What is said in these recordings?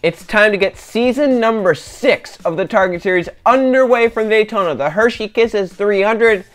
It's time to get season number 6 of the Target Series underway from Daytona. The Hershey Kisses 300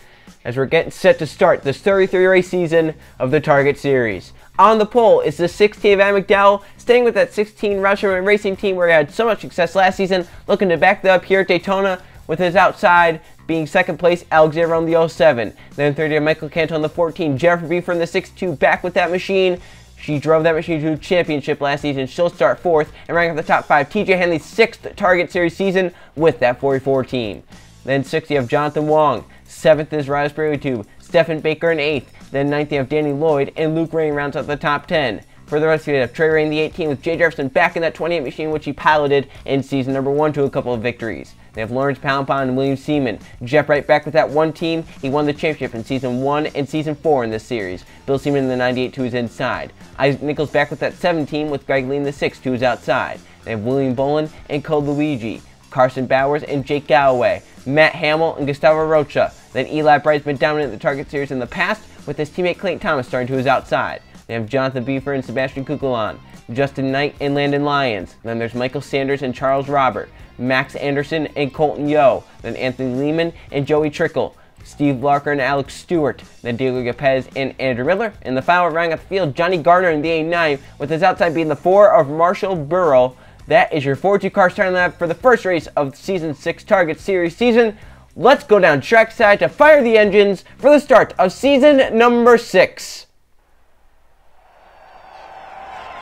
as we're getting set to start this 33-race season of the Target Series. On the pole is the 16 of Adam McDowell, staying with that 16 Rousham Racing team where he had so much success last season, looking to back that up here at Daytona with his outside being second place Alexander on the 07. Then 30 of Michael Canto on the 14. Jennifer B from the 6-2 back with that machine. She drove that machine to a championship last season. She'll start 4th and rank up the top 5. TJ Hanley's 6th Target Series season with that 44 team. Then 60 of Jonathan Wong. 7th is Riley Spraytube. Stephen Baker in 8th. Then 9th of Danny Lloyd. And Luke Rain rounds out the top 10. For the rest of it, have Trey Ray in the 18 with Jay Jefferson back in that 28 machine, which he piloted in season number 1 to a couple of victories. They have Lawrence Poundpond and William Seaman. Jeff Wright back with that one team. He won the championship in season 1 and season 4 in this series. Bill Seaman in the 98 to his inside. Isaac Nichols back with that 7 team with Greg Lee in the 6 to his outside. They have William Bolin and Code Luigi. Carson Bowers and Jake Galloway. Matt Hamill and Gustavo Rocha. Then Eli Bright's been dominant in the Target Series in the past with his teammate Clayton Thomas starting to his outside. They have Jonathan Beefer and Sebastian Kukulon, Justin Knight and Landon Lyons. Then there's Michael Sanders and Charles Robert, Max Anderson and Colton Yo. Then Anthony Lehman and Joey Trickle, Steve Larker and Alex Stewart. Then Diego Gapez and Andrew Miller. In the final round of the field, Johnny Gardner in the 89, with his outside being the 4 of Marshall Burrow. That is your 4-2 car starting lineup for the first race of Season 6 Target Series season. Let's go down trackside to fire the engines for the start of season number 6.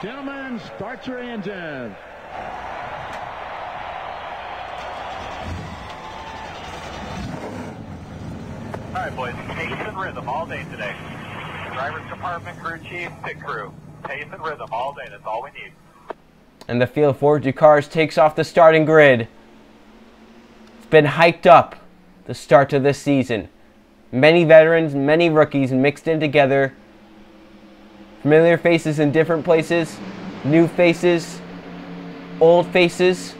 Gentlemen, start your engines. All right, boys, pace and rhythm all day today. Driver's compartment, crew chief, pit crew. Pace and rhythm all day, that's all we need. And the field of 4-2 cars takes off the starting grid. It's been hyped up, the start of this season. Many veterans, many rookies mixed in together. Familiar faces in different places, new faces, old faces,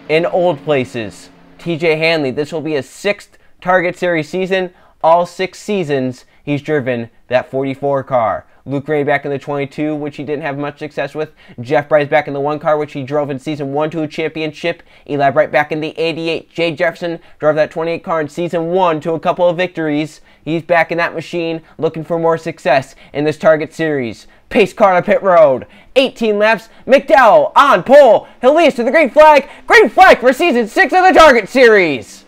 in old places. TJ Hanley, this will be his 6th Target Series season. All 6 seasons, he's driven that 44 car. Luke Ray back in the 22, which he didn't have much success with. Jeff Bryce back in the 1 car, which he drove in season 1 to a championship. Eli Bright back in the 88. Jay Jefferson drove that 28 car in season 1 to a couple of victories. He's back in that machine, looking for more success in this Target Series. Pace car to pit road. 18 laps. McDowell on pole. He'll lead us to the green flag. Green flag for season 6 of the Target Series.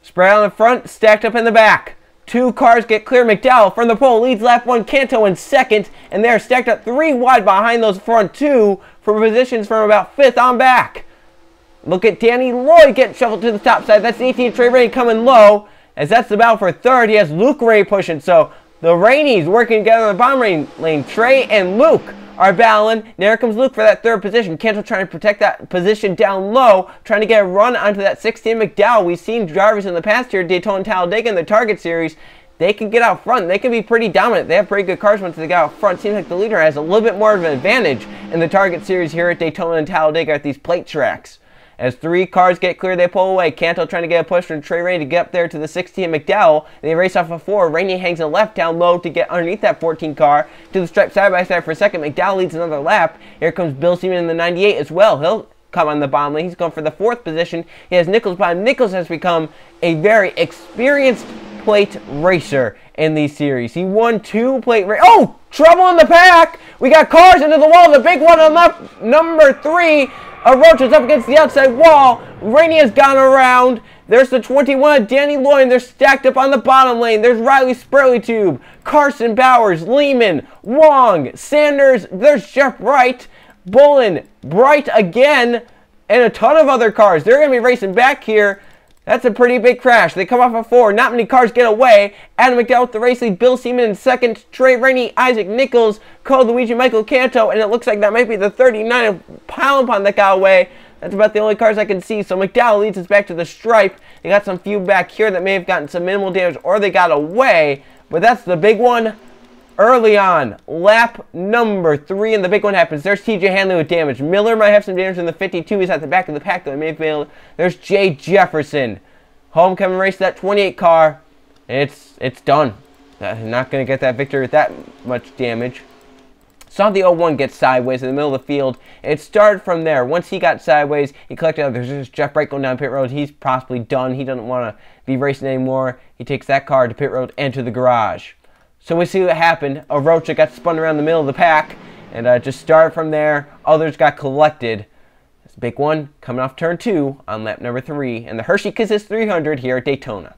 Spread on the front, stacked up in the back. 2 cars get clear. McDowell from the pole leads lap 1, Canto in 2nd, and they're stacked up 3 wide behind those front 2 for positions from about 5th on back. Look at Danny Lloyd getting shuffled to the top side. That's the 18 Trey Ray coming low, as that's the battle for 3rd. He has Luke Ray pushing, so the Rainies working together in the bottom lane. Trey and Luke are battling. There comes Luke for that 3rd position. Canto trying to protect that position down low, trying to get a run onto that 16 McDowell. We've seen drivers in the past here, Daytona and Talladega in the Target Series. They can get out front. They can be pretty dominant. They have pretty good cars once they get out front. Seems like the leader has a little bit more of an advantage in the Target Series here at Daytona and Talladega at these plate tracks. As 3 cars get clear, they pull away. Canto trying to get a push from Trey Ray to get up there to the 16 McDowell. They race off of 4. Rainey hangs a left down low to get underneath that 14 car to the stripe side by side for a second. McDowell leads another lap. Here comes Bill Seaman in the 98 as well. He'll come on the bottom lane. He's going for the 4th position. He has Nichols behind. Nichols has become a very experienced plate racer in these series. He won 2 plate race. Oh, trouble in the pack. We got cars into the wall. The big one on left, number 3. Rocha's up against the outside wall. Rainey has gone around. There's the 21, Danny Lloyd. They're stacked up on the bottom lane. There's Riley Spurleytube, Carson Bowers, Lehman, Wong, Sanders. There's Jeff Bright, Bullen, Bright again, and a ton of other cars. They're going to be racing back here. That's a pretty big crash. They come off of 4. Not many cars get away. Adam McDowell with the race lead. Bill Seaman in second. Trey Rainey, Isaac Nichols, Cole Luigi, Michael Canto. And it looks like that might be the 39 of Pound Pond that got away. That's about the only cars I can see. So McDowell leads us back to the stripe. They got some few back here that may have gotten some minimal damage or they got away. But that's the big one early on. Lap number 3, and the big one happens. There's TJ Hanley with damage. Miller might have some damage in the 52. He's at the back of the pack, though. He may have failed. There's Jay Jefferson. Homecoming race, that 28 car. It's done. Not going to get that victory with that much damage. Saw the 01 get sideways in the middle of the field. It started from there. Once he got sideways, he collected others. There's Jeff Bright going down pit road. He's possibly done. He doesn't want to be racing anymore. He takes that car to pit road and to the garage. So we see what happened. Rocha got spun around the middle of the pack and just started from there. Others got collected. This big one coming off turn 2 on lap number 3. And the Hershey Kisses 300 here at Daytona.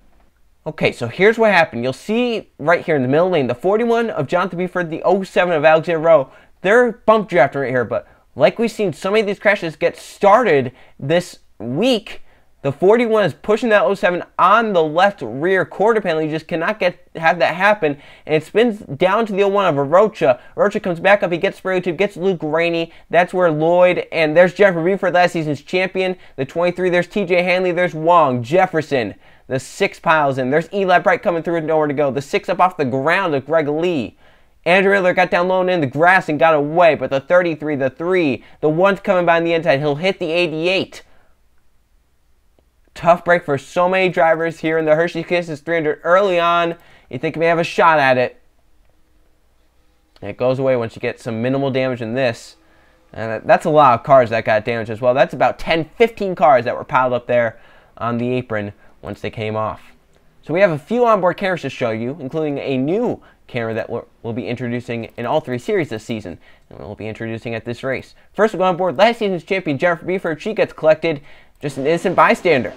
Okay, so here's what happened. You'll see right here in the middle lane, the 41 of Jonathan Buford, the 07 of Alexander Rowe. They're bump drafting right here, but like we've seen so many of these crashes get started this week, the 41 is pushing that 07 on the left rear quarter panel. You just cannot have that happen, and it spins down to the 01 of Rocha. Rocha comes back up, he gets Spurleytube, gets Luke Rainey. That's where Lloyd, and there's Jeffrey Buford, last season's champion. The 23, there's TJ Hanley, there's Wong, Jefferson. The 6 piles in. There's Eli Bright coming through with nowhere to go. The 6 up off the ground of Greg Lee. Andrew Miller got down low and in the grass and got away, but the 33, the 3, the 1's coming by on the inside. He'll hit the 88. Tough break for so many drivers here in the Hershey Kisses 300 early on. You think you may have a shot at it. And it goes away once you get some minimal damage in this. And that's a lot of cars that got damaged as well. That's about 10, 15 cars that were piled up there on the apron once they came off. So we have a few onboard cameras to show you, including a new camera that we'll be introducing in all 3 series this season, and we'll be introducing at this race. First, we'll go on board last season's champion, Jennifer Buford. She gets collected, just an innocent bystander.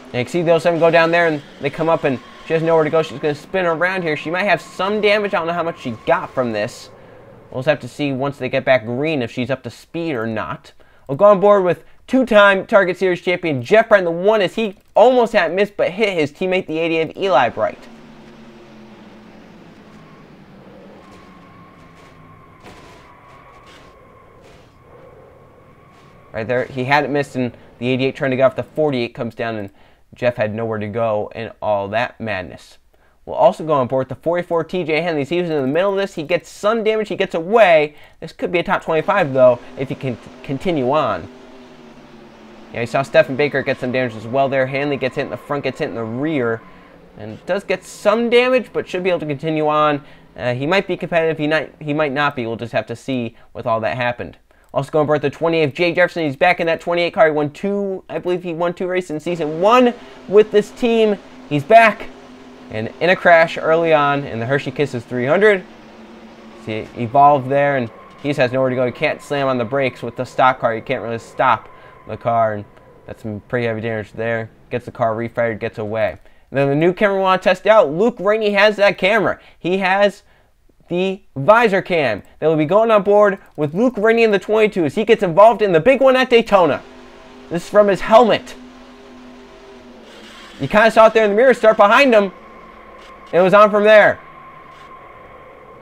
And you can see those 7 go down there, and they come up, and she has nowhere to go. She's going to spin around here. She might have some damage. I don't know how much she got from this. We'll just have to see once they get back green if she's up to speed or not. We'll go on board with 2-time Target Series champion Jeff Bright. The 1 as he almost had missed but hit his teammate, the 80 of Eli Bright. Right there, he hadn't missed, and the 88 trying to get off the 48 comes down, and Jeff had nowhere to go and all that madness. We'll also go on board the 44 TJ Henley. He was in the middle of this. He gets some damage. He gets away. This could be a top 25, though, if he can continue on. Yeah, you saw Stephen Baker get some damage as well there. Hanley gets hit in the front, gets hit in the rear. And does get some damage, but should be able to continue on. He might be competitive. He might not be. We'll just have to see with all that happened. Also going on board the 28 of Jay Jefferson. He's back in that 28 car. He won 2, I believe he won 2 races in season 1 with this team. He's back. And in a crash early on in the Hershey Kisses 300. See, evolved there, and he just has nowhere to go. He can't slam on the brakes with the stock car. You can't really stop the car, and that's some pretty heavy damage there. Gets the car refired, gets away. And then the new camera we want to test out. Luke Rainey has that camera. He has the visor cam that will be going on board with Luke Rainey in the 22 as he gets involved in the big one at Daytona. This is from his helmet. You kind of saw it there in the mirror start behind him. It was on from there.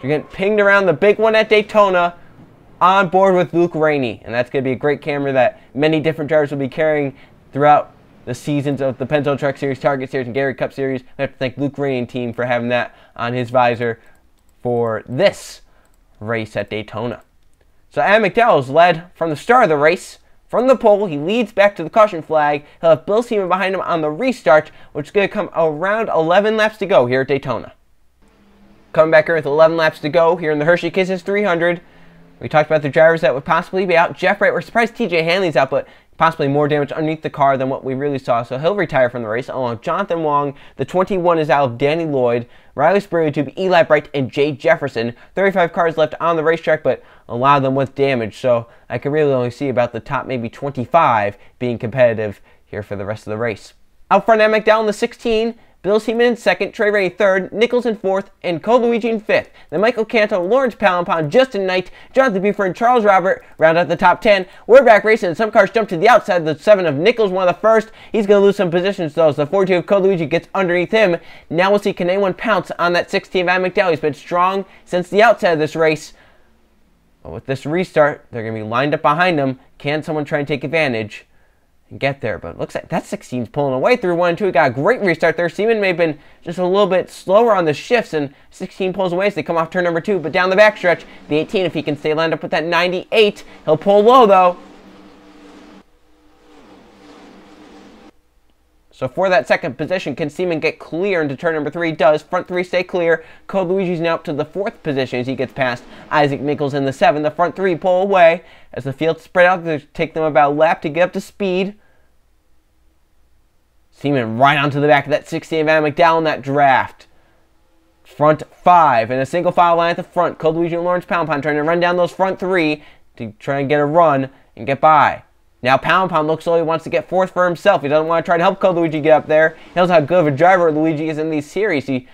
You're getting pinged around the big one at Daytona on board with Luke Rainey. And that's going to be a great camera that many different drivers will be carrying throughout the seasons of the Penzo Truck Series, Target Series, and Gary Cup Series. I have to thank Luke Rainey and team for having that on his visor for this race at Daytona. So Adam McDowell's led from the start of the race. From the pole, he leads back to the caution flag. He'll have Bill Seaman behind him on the restart, which is going to come around 11 laps to go here at Daytona. Coming back here with 11 laps to go here in the Hershey Kisses 300. We talked about the drivers that would possibly be out. Jeff Bright, we're surprised TJ Hanley's out, but possibly more damage underneath the car than what we really saw, so he'll retire from the race, along with Jonathan Wong. The 21 is out of Danny Lloyd, Riley Spurrier, Eli Bright, and Jay Jefferson. 35 cars left on the racetrack, but a lot of them with damage, so I can really only see about the top maybe 25 being competitive here for the rest of the race. Out front, Emmett McDowell in the 16, Bill Seaman in second, Trey Rainey third, Nichols in fourth, and Cole Luigi in fifth. Then Michael Canto, Lawrence Pallenpon, Justin Knight, Jonathan Buford, and Charles Robert round out the top 10. We're back racing, and some cars jump to the outside. The 7 of Nichols, one of the first. He's going to lose some positions, though, as the 42 of Cole Luigi gets underneath him. Now we'll see, can anyone pounce on that 16 of Emmett McDowell? He's been strong since the outside of this race. But with this restart, they're going to be lined up behind him. Can someone try and take advantage and get there? But it looks like that 16's pulling away through 1 and 2. He got a great restart there. Seaman may have been just a little bit slower on the shifts, and 16 pulls away as they come off turn number 2. But down the backstretch, the 18, if he can stay lined up with that 98, he'll pull low, though. So for that second position, can Seaman get clear into turn number 3? He does. Front 3 stay clear. Code Luigi's now up to the 4th position as he gets past Isaac Nichols in the 7. The front 3 pull away as the field spread out to take them about a lap to get up to speed. Seaman right onto the back of that 16 of Adam McDowell in that draft. Front 5 in a single file line at the front. Code Luigi and Lawrence Pallenpon trying to run down those front 3 to try and get a run and get by. Now Pallenpon looks like he wants to get 4th for himself. He doesn't want to try to help Code Luigi get up there. He knows how good of a driver Luigi is in these series. He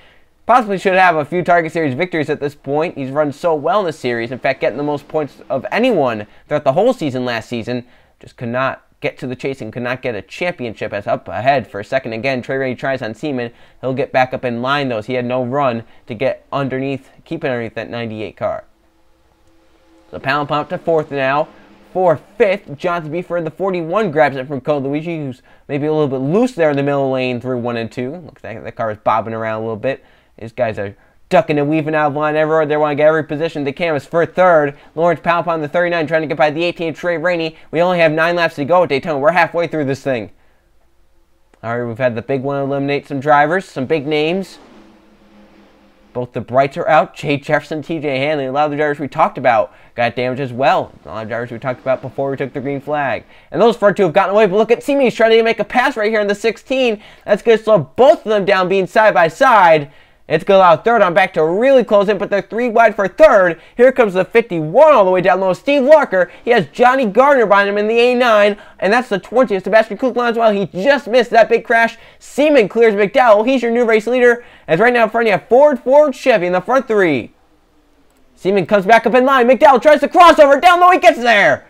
possibly should have a few Target Series victories at this point. He's run so well in this series. In fact, getting the most points of anyone throughout the whole season last season. Just could not get to the chase and could not get a championship. As up ahead for a second again. Trey Rainey tries on Seaman. He'll get back up in line though, as he had no run to get underneath, keep it underneath that 98 car. So Pallenpon up to 4th now. For 5th, Jonathan Buford, the 41, grabs it from Code Luigi, who's maybe a little bit loose there in the middle lane through 1 and 2. Looks like that car is bobbing around a little bit. These guys are ducking and weaving out of line everywhere. They want to get every position they can. As for 3rd, Lawrence Pallenpon, the 39, trying to get by the 18 Trey Rainey. We only have 9 laps to go at Daytona. We're halfway through this thing. All right, we've had the big one eliminate some drivers, some big names. Both the Brights are out. Jay Jefferson, TJ Hanley, a lot of the drivers we talked about got damage as well. A lot of drivers we talked about before we took the green flag. And those front 2 have gotten away, but look at Seaman. He's trying to make a pass right here in the 16. That's going to slow both of them down being side by side. It's going to allow 3rd on back to really close in, but they're 3 wide for 3rd. Here comes the 51 all the way down low. Steve Larker. He has Johnny Gardner behind him in the A9, and that's the 20th. Sebastian Kuklon as well. He just missed that big crash. Seaman clears McDowell. He's your new race leader. As right now in front you have Ford, Chevy in the front 3. Seaman comes back up in line. McDowell tries to crossover. Down low, he gets there.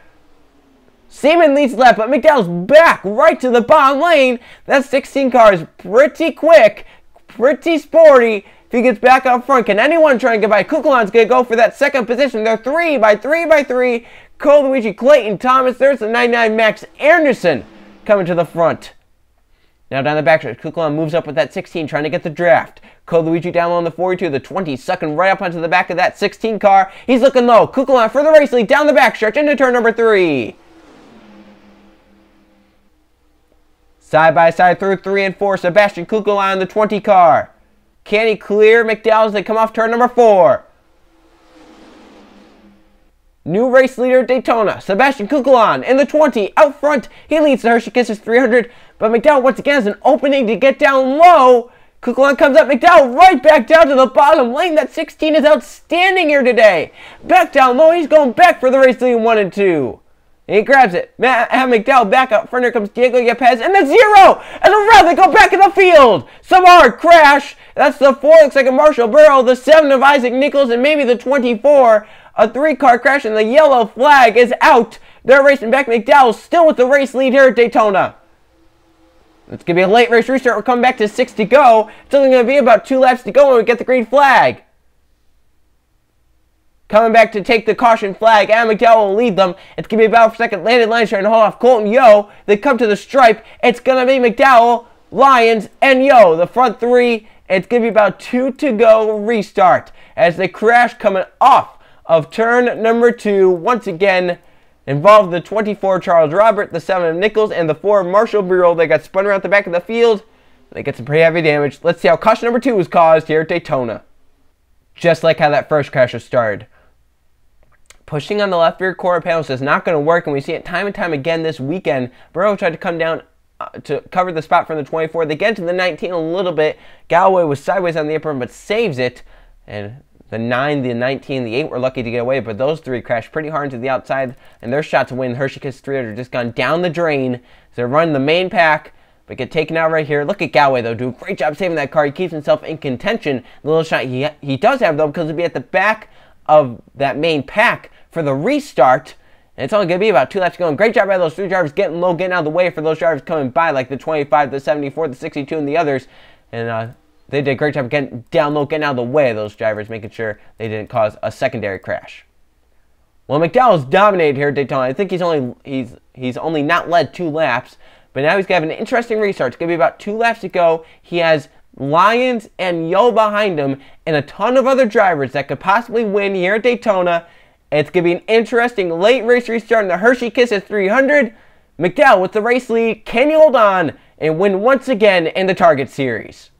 Seaman leads left, but McDowell's back right to the bottom lane. That 16 car is pretty quick. Pretty sporty. If he gets back up front, can anyone try and get by? Kukulon's going to go for that 2nd position. They're 3 by 3 by 3. Cole Luigi, Clayton Thomas. There's the 99 Max Anderson coming to the front. Now down the backstretch, Kukulon moves up with that 16, trying to get the draft. Cole Luigi down low on the 42, the 20, sucking right up onto the back of that 16 car. He's looking low. Kukulon for the race lead down the backstretch into turn number 3. Side by side through 3 and 4, Sebastian Kukulon in the 20 car. Can he clear McDowell as they come off turn number 4? New race leader at Daytona, Sebastian Kukulon in the 20, out front. He leads the Hershey Kisses 300, but McDowell once again has an opening to get down low. Kukulon comes up, McDowell right back down to the bottom lane. That 16 is outstanding here today. Back down low, he's going back for the race lead in 1 and 2. And he grabs it. Have McDowell back up front. Here comes Diego Yepes. And the 0! And around they go back in the field. Some hard crash. That's the 4. Looks like a Marshall Burrow. The 7 of Isaac Nichols. And maybe the 24. A 3-car crash. And the yellow flag is out. They're racing back. McDowell still with the race lead here at Daytona. It's going to be a late race restart. We're coming back to 6 to go. It's only going to be about 2 laps to go when we get the green flag. Coming back to take the caution flag. Adam McDowell will lead them. It's going to be about for 2nd. Landon Lyons trying to hold off Colton Yo. They come to the stripe. It's going to be McDowell, Lyons, and Yo. The front 3. It's going to be about 2 to go restart. As they crash coming off of turn number 2. Once again, involved the 24 Charles Robert, the 7 of Nichols, and the 4 Marshall Bureau. They got spun around the back of the field. They get some pretty heavy damage. Let's see how caution number 2 was caused here at Daytona. Just like how that first crash was started. Pushing on the left rear quarter panels is not going to work, and we see it time and time again this weekend. Burrow tried to come down to cover the spot from the 24. They get to the 19 a little bit. Galloway was sideways on the apron, but saves it. And the 9, the 19, the 8 were lucky to get away, but those three crashed pretty hard into the outside, and their shot to win Hershey Kiss 300 just gone down the drain. So they're running the main pack, but get taken out right here. Look at Galloway, though. Do a great job saving that car. He keeps himself in contention. The little shot he does have, though, because it'll be at the back of that main pack for the restart. And it's only going to be about 2 laps going. Great job by those 3 drivers getting low, getting out of the way for those drivers coming by, like the 25, the 74, the 62, and the others. And they did a great job getting down low, getting out of the way of those drivers, making sure they didn't cause a secondary crash. Well, McDowell's dominated here at Daytona. I think he's only not led 2 laps, but now he's going to have an interesting restart. It's going to be about 2 laps to go. He has Lyons and Yo behind him and a ton of other drivers that could possibly win here at Daytona. It's going to be an interesting late race restart in the Hershey Kisses 300. McDowell with the race lead. Can he hold on and win once again in the Target Series?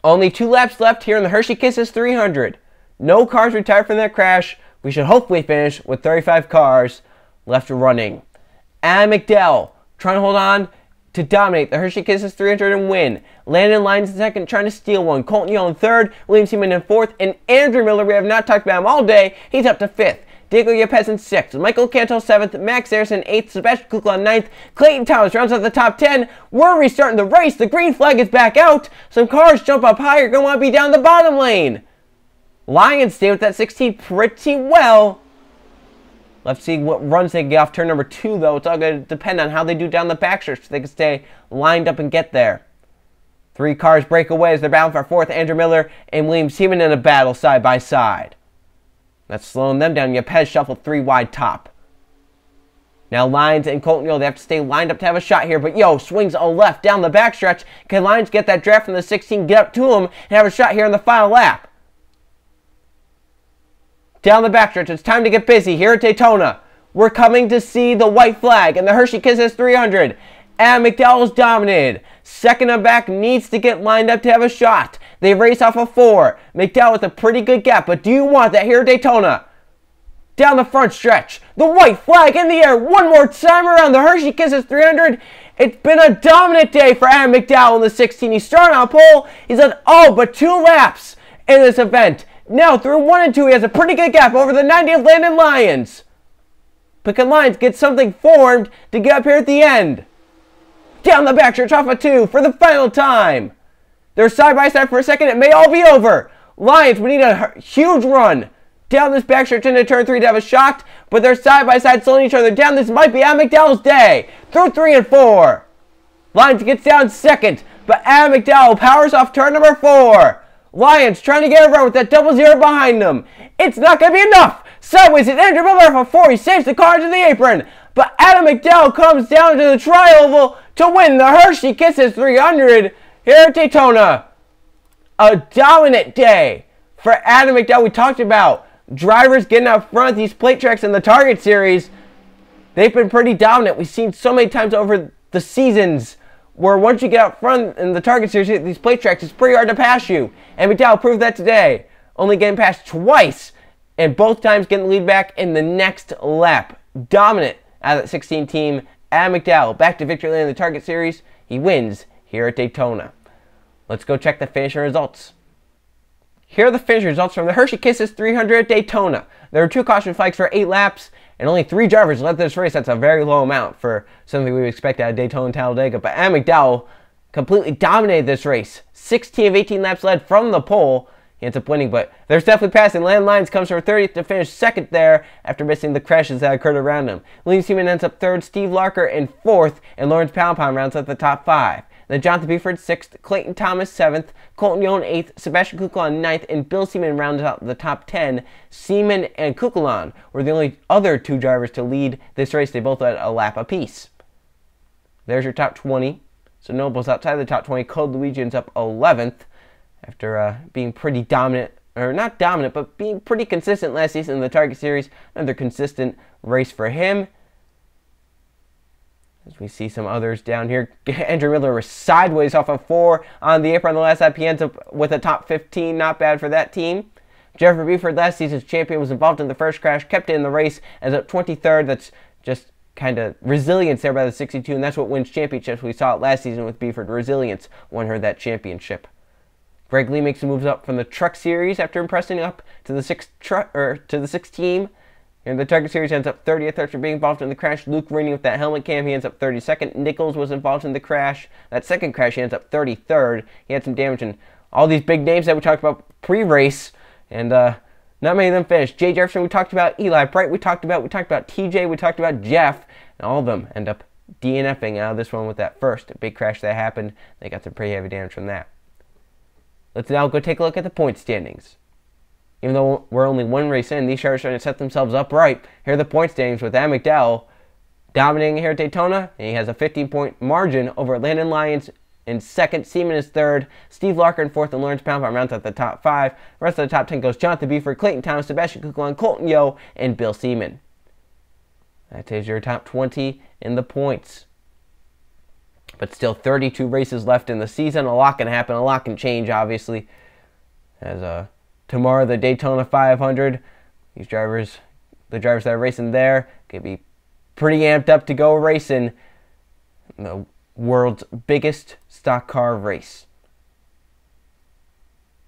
Only 2 laps left here in the Hershey Kisses 300. No cars retired from that crash. We should hopefully finish with 35 cars left running. Adam McDowell trying to hold on to dominate the Hershey Kisses 300 and win. Landon Lyons in second, trying to steal one. Colton Yell in third. William Seaman in fourth. And Andrew Miller, we have not talked about him all day. He's up to fifth. Diego Yepes in sixth. Michael Canto seventh. Max Harrison eighth. Sebastian Kukla ninth. Clayton Thomas rounds out the top 10. We're restarting the race. The green flag is back out. Some cars jump up higher. Going to want to be down the bottom lane. Lions stay with that 16 pretty well. Let's see what runs they get off turn number 2, though. It's all going to depend on how they do down the backstretch so they can stay lined up and get there. 3 cars break away as they're battling for fourth. Andrew Miller and William Seaman in a battle side by side. That's slowing them down. Yepes shuffled 3 wide top. Now Lyons and Colton Yo, they have to stay lined up to have a shot here. But Yo swings a left down the backstretch. Can Lyons get that draft from the 16, get up to him, and have a shot here in the final lap? Down the backstretch, it's time to get busy here at Daytona. We're coming to see the white flag and the Hershey Kisses 300. And McDowell's dominated. Second and back needs to get lined up to have a shot. They race off of 4. McDowell with a pretty good gap, but do you want that here at Daytona? Down the front stretch, the white flag in the air one more time around the Hershey Kisses 300. It's been a dominant day for Adam McDowell in the 16. He started on pole. He's done all but 2 laps in this event. Now, through 1 and 2, he has a pretty good gap over the 90th Landon Lyons. But can Lyons get something formed to get up here at the end? Down the backstretch off of 2 for the final time. They're side by side for a second. It may all be over. Lyons would need a huge run down this backstretch into turn 3 to have a shot. But they're side by side slowing each other down. This might be Adam McDowell's day. Through 3 and 4. Lyons gets down second. But Adam McDowell powers off turn number 4. Lyons trying to get a run with that 00 behind them. It's not going to be enough. Sideways is Andrew Miller for 4. He saves the car to the apron. But Adam McDowell comes down to the tri-oval to win the Hershey Kisses 300 here at Daytona. A dominant day for Adam McDowell. We talked about drivers getting out front of these plate tracks in the Target Series. They've been pretty dominant. We've seen so many times over the seasons where once you get out front in the Target Series, these plate tracks, it's pretty hard to pass you. And McDowell proved that today. Only getting passed twice, and both times getting the lead back in the next lap. Dominant out of that 16 team. Adam McDowell back to victory lane in the Target Series. He wins here at Daytona. Let's go check the finishing results. Here are the finishing results from the Hershey Kisses 300 at Daytona. There were 2 caution flags for 8 laps, and only 3 drivers led this race. That's a very low amount for something we would expect out of Daytona and Talladega. But Adam McDowell completely dominated this race. 16 of 18 laps led from the pole. He ends up winning, but there's definitely passing. Landon Lyons comes from 30th to finish second there after missing the crashes that occurred around him. William Seaman ends up 3rd, Steve Larker in 4th, and Lawrence Poundpound rounds out the top 5. Then Jonathan Buford 6th, Clayton Thomas 7th, Colton Yon 8th, Sebastian Kuklan 9th, and Bill Seaman rounds out the top 10. Seaman and Kuklan were the only other 2 drivers to lead this race. They both had a lap apiece. There's your top 20. So notables outside the top 20. Code Luigi ends up 11th after being pretty dominant, or not dominant, but being pretty consistent last season in the Target Series. Another consistent race for him. As we see some others down here. Andrew Miller was sideways off of 4 on the apron on the last lap. He ends up with a top 15. Not bad for that team. Jeffrey Beeford, last season's champion, was involved in the first crash, kept it in the race, ends up 23rd. That's just kind of resilience there by the 62, and that's what wins championships. We saw it last season with Beeford. Resilience won her that championship. Greg Lee makes the moves up from the Truck Series after impressing up to the sixth team. And the Target Series ends up 30th after being involved in the crash. Luke Rainey with that helmet cam, he ends up 32nd. Nichols was involved in the crash. That second crash, he ends up 33rd. He had some damage, and all these big names that we talked about pre-race, and not many of them finished. Jay Jefferson, we talked about. Eli Bright, we talked about TJ, we talked about Jeff, and all of them end up DNFing out of this one with that first big crash that happened. They got some pretty heavy damage from that. Let's now go take a look at the point standings. Even though we're only one race in, these drivers are trying to set themselves up right. Here are the point standings with Adam McDowell dominating here at Daytona, and he has a 15-point margin over Landon Lyons in second. Seaman is third. Steve Larker in fourth, and Lawrence Poundbaum rounds out the top 5. The rest of the top 10 goes Jonathan Beeford, Clayton Thomas, Sebastian Kuklon, Colton Yo, and Bill Seaman. That is your top 20 in the points. But still 32 races left in the season. A lot can happen. A lot can change, obviously. As tomorrow, the Daytona 500. The drivers that are racing there can be pretty amped up to go racing the world's biggest stock car race.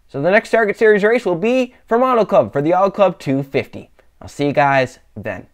So the next Target Series race will be from Auto Club for the Auto Club 250. I'll see you guys then.